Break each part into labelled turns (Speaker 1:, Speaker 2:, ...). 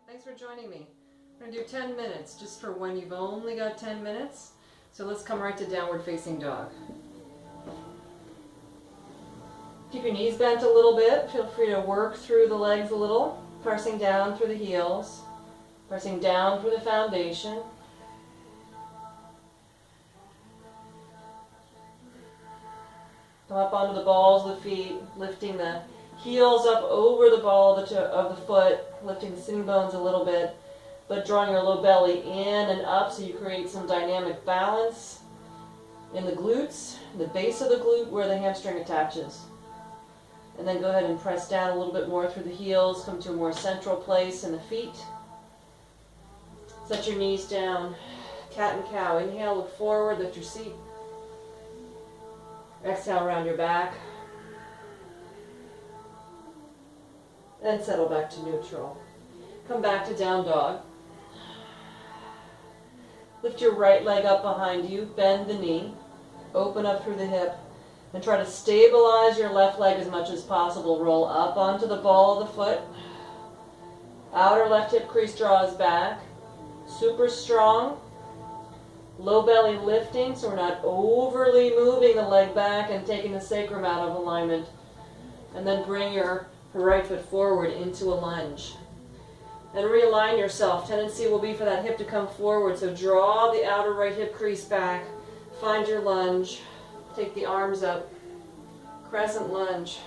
Speaker 1: Thanks for joining me. I'm going to do 10 minutes just for when you've only got 10 minutes. So let's come right to downward facing dog. Keep your knees bent a little bit. Feel free to work through the legs a little, pressing down through the heels, pressing down for the foundation. Come up onto the balls of the feet, lifting the heels up over the ball of the foot, lifting the sitting bones a little bit, but drawing your low belly in and up so you create some dynamic balance in the glutes, the base of the glute where the hamstring attaches. And then go ahead and press down a little bit more through the heels, come to a more central place in the feet. Set your knees down, cat and cow. Inhale, look forward, lift your seat. Exhale, round your back. And settle back to neutral. Come back to down dog. Lift your right leg up behind you, bend the knee, open up through the hip, and try to stabilize your left leg as much as possible. Roll up onto the ball of the foot. Outer left hip crease draws back. Super strong. Low belly lifting, so we're not overly moving the leg back and taking the sacrum out of alignment. And then bring your right foot forward into a lunge. And realign yourself. Tendency will be for that hip to come forward, so draw the outer right hip crease back. Find your lunge. Take the arms up. Crescent lunge.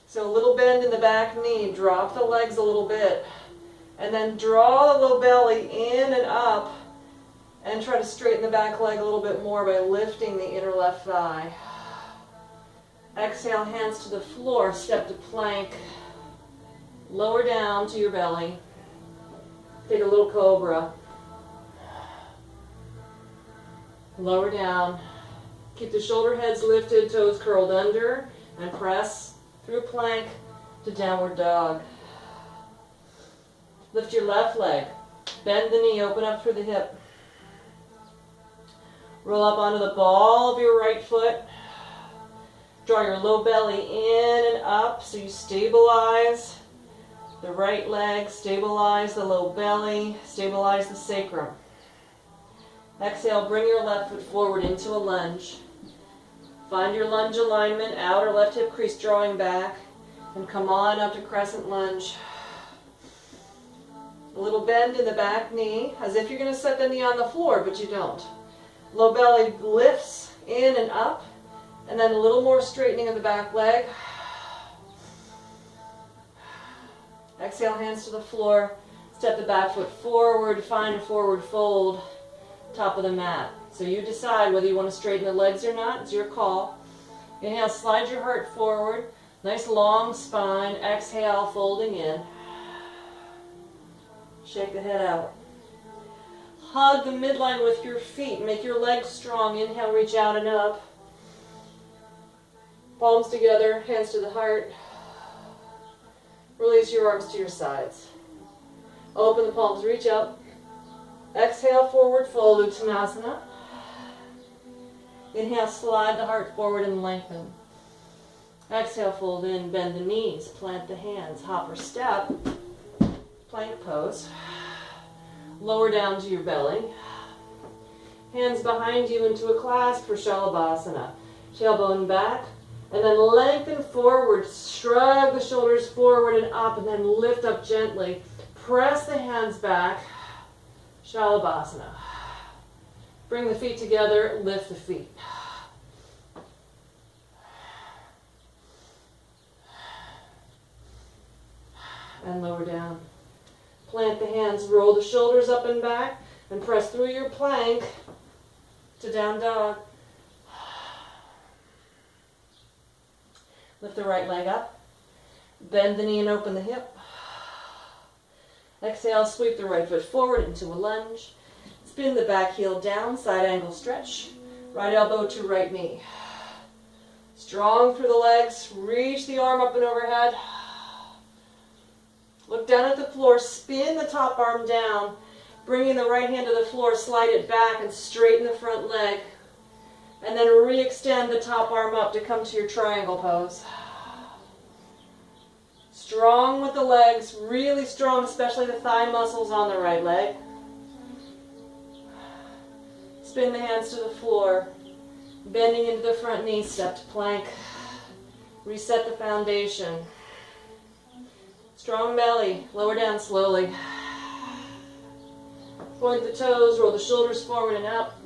Speaker 1: So a little bend in the back knee. Drop the legs a little bit. And then draw the low belly in and up. And try to straighten the back leg a little bit more by lifting the inner left thigh. Exhale, hands to the floor, step to plank. Lower down to your belly. Take a little cobra. Lower down. Keep the shoulder heads lifted, toes curled under, and press through plank to downward dog. Lift your left leg. Bend the knee, open up through the hip. Roll up onto the ball of your right foot. Draw your low belly in and up so you stabilize the right leg, stabilize the low belly, stabilize the sacrum. Exhale, bring your left foot forward into a lunge. Find your lunge alignment, outer left hip crease drawing back, and come on up to crescent lunge. A little bend in the back knee, as if you're going to set the knee on the floor, but you don't. Low belly lifts in and up, and then a little more straightening of the back leg. Exhale, hands to the floor. Step the back foot forward, find a forward fold, top of the mat. So you decide whether you want to straighten the legs or not. It's your call. Inhale, slide your heart forward. Nice long spine. Exhale, folding in. Shake the head out. Hug the midline with your feet. Make your legs strong. Inhale, reach out and up. Palms together, hands to the heart. Release your arms to your sides. Open the palms, reach up. Exhale, forward fold, Uttanasana. Inhale, slide the heart forward and lengthen. Exhale, fold in, bend the knees, plant the hands, hopper step, plank pose. Lower down to your belly. Hands behind you into a clasp for Shalabhasana. Tailbone back. And then lengthen forward. Shrug the shoulders forward and up. And then lift up gently. Press the hands back. Shalabhasana. Bring the feet together. Lift the feet. And lower down. Plant the hands, roll the shoulders up and back, and press through your plank to down dog. Lift the right leg up. Bend the knee and open the hip. Exhale, sweep the right foot forward into a lunge. Spin the back heel down, side angle stretch. Right elbow to right knee. Strong through the legs, reach the arm up and overhead. Look down at the floor, spin the top arm down, bringing the right hand to the floor, slide it back and straighten the front leg. And then re-extend the top arm up to come to your triangle pose. Strong with the legs, really strong, especially the thigh muscles on the right leg. Spin the hands to the floor, bending into the front knee, step to plank. Reset the foundation. Strong belly, lower down slowly. Point the toes, roll the shoulders forward and up.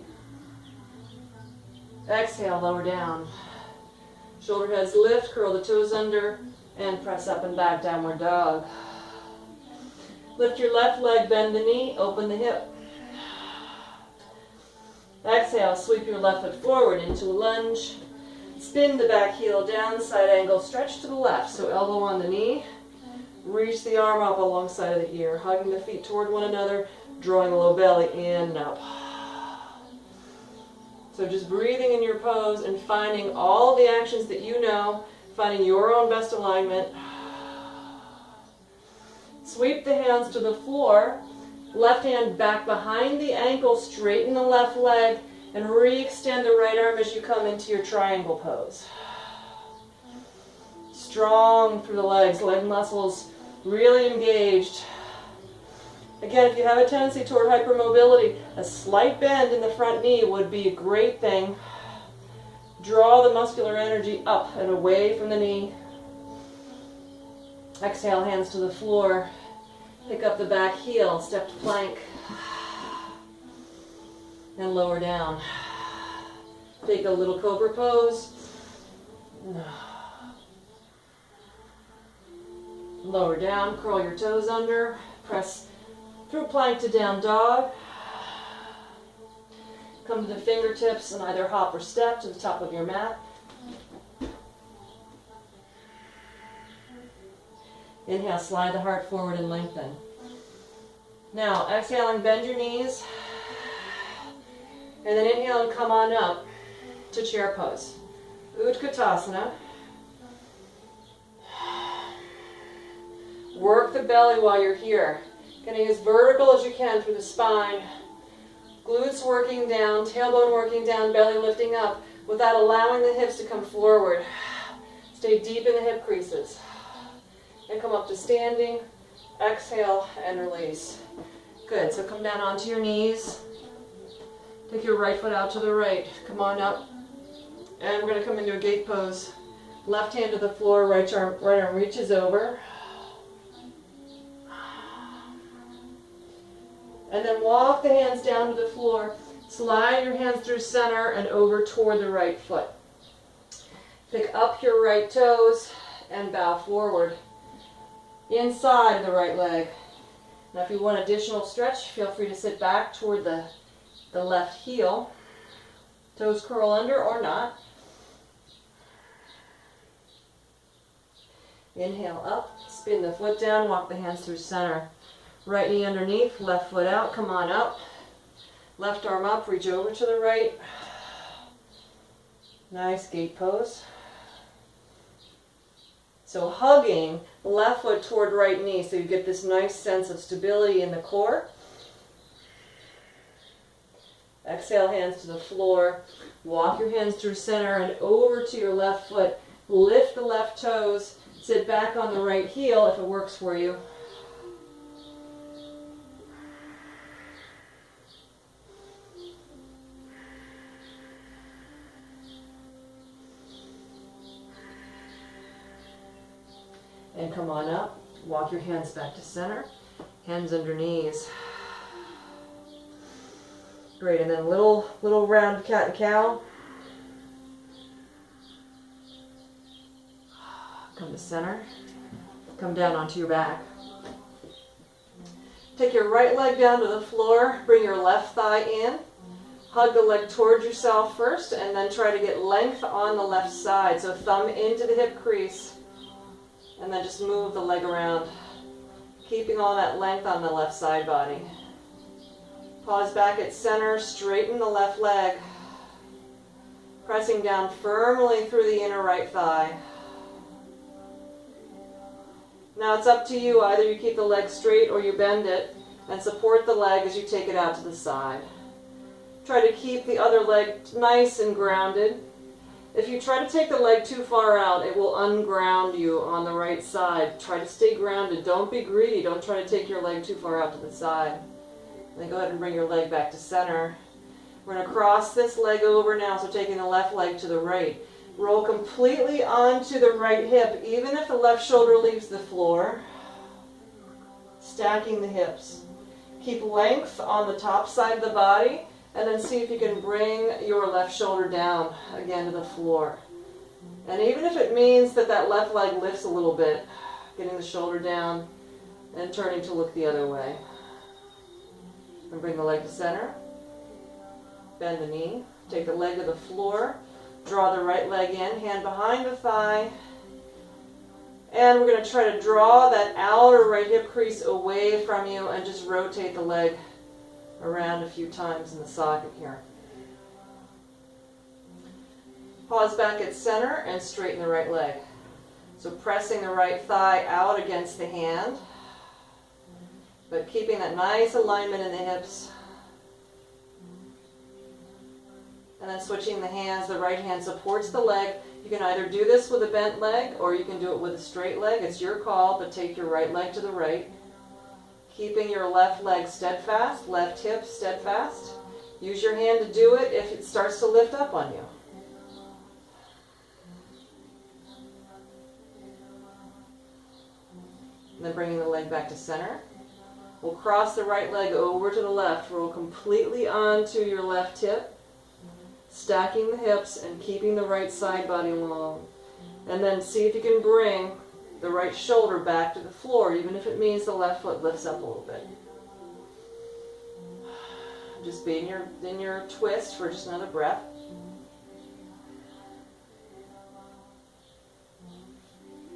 Speaker 1: Exhale, lower down. Shoulder heads lift, curl the toes under, and press up and back, downward dog. Lift your left leg, bend the knee, open the hip. Exhale, sweep your left foot forward into a lunge. Spin the back heel down, side angle, stretch to the left. So elbow on the knee, reach the arm up alongside of the ear, hugging the feet toward one another, drawing a low belly in and up. So just breathing in your pose and finding all the actions that you know, finding your own best alignment. Sweep the hands to the floor, left hand back behind the ankle, straighten the left leg, and re-extend the right arm as you come into your triangle pose. Strong through the legs, leg muscles really engaged. Again, if you have a tendency toward hypermobility, a slight bend in the front knee would be a great thing. Draw the muscular energy up and away from the knee. Exhale, hands to the floor. Pick up the back heel, step to plank. And lower down. Take a little cobra pose. Lower down, curl your toes under, press through plank to down dog. Come to the fingertips and either hop or step to the top of your mat. Inhale, slide the heart forward and lengthen. Now, exhaling, bend your knees. And then inhale and come on up to chair pose. Utkatasana. Work the belly while you're here. Getting as vertical as you can through the spine. Glutes working down, tailbone working down, belly lifting up without allowing the hips to come forward. Stay deep in the hip creases. And come up to standing. Exhale and release. Good, so come down onto your knees. Take your right foot out to the right. Come on up. And we're going to come into a gate pose. Left hand to the floor, right arm reaches over. And then walk the hands down to the floor. Slide your hands through center and over toward the right foot. Pick up your right toes and bow forward. Inside of the right leg. Now if you want additional stretch, feel free to sit back toward the left heel. Toes curl under or not. Inhale up, spin the foot down, walk the hands through center. Right knee underneath, left foot out, come on up. Left arm up, reach over to the right. Nice gate pose. So hugging left foot toward right knee so you get this nice sense of stability in the core. Exhale, hands to the floor. Walk your hands through center and over to your left foot. Lift the left toes. Sit back on the right heel if it works for you. And come on up. Walk your hands back to center. Hands under knees. Great, and then little round cat and cow. Come to center. Come down onto your back. Take your right leg down to the floor. Bring your left thigh in. Hug the leg towards yourself first, and then try to get length on the left side. So thumb into the hip crease. And then just move the leg around, keeping all that length on the left side body. Pause back at center, straighten the left leg, pressing down firmly through the inner right thigh. Now it's up to you, either you keep the leg straight or you bend it, and support the leg as you take it out to the side. Try to keep the other leg nice and grounded. If you try to take the leg too far out, it will unground you on the right side. Try to stay grounded. Don't be greedy. Don't try to take your leg too far out to the side. Then go ahead and bring your leg back to center. We're going to cross this leg over now, so taking the left leg to the right. Roll completely onto the right hip, even if the left shoulder leaves the floor. Stacking the hips. Keep length on the top side of the body, and then see if you can bring your left shoulder down again to the floor. And even if it means that that left leg lifts a little bit, getting the shoulder down and turning to look the other way. And bring the leg to center. Bend the knee. Take the leg to the floor. Draw the right leg in, hand behind the thigh. And we're going to try to draw that outer right hip crease away from you and just rotate the leg around a few times in the socket here. Pause back at center and straighten the right leg. So pressing the right thigh out against the hand, but keeping that nice alignment in the hips. And then switching the hands, the right hand supports the leg. You can either do this with a bent leg or you can do it with a straight leg. It's your call, but take your right leg to the right. Keeping your left leg steadfast, left hip steadfast. Use your hand to do it if it starts to lift up on you. And then bringing the leg back to center. We'll cross the right leg over to the left. Roll completely onto your left hip. Stacking the hips and keeping the right side body long. And then see if you can bring the right shoulder back to the floor, even if it means the left foot lifts up a little bit. Just be in your twist for just another breath.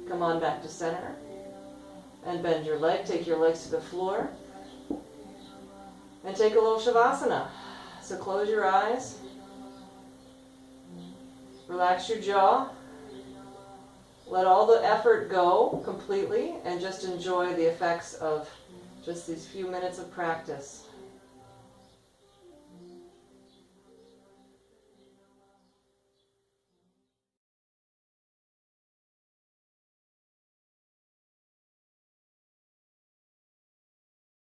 Speaker 1: Come on back to center. And bend your leg. Take your legs to the floor. And take a little Shavasana. So close your eyes. Relax your jaw. Let all the effort go completely and just enjoy the effects of just these few minutes of practice.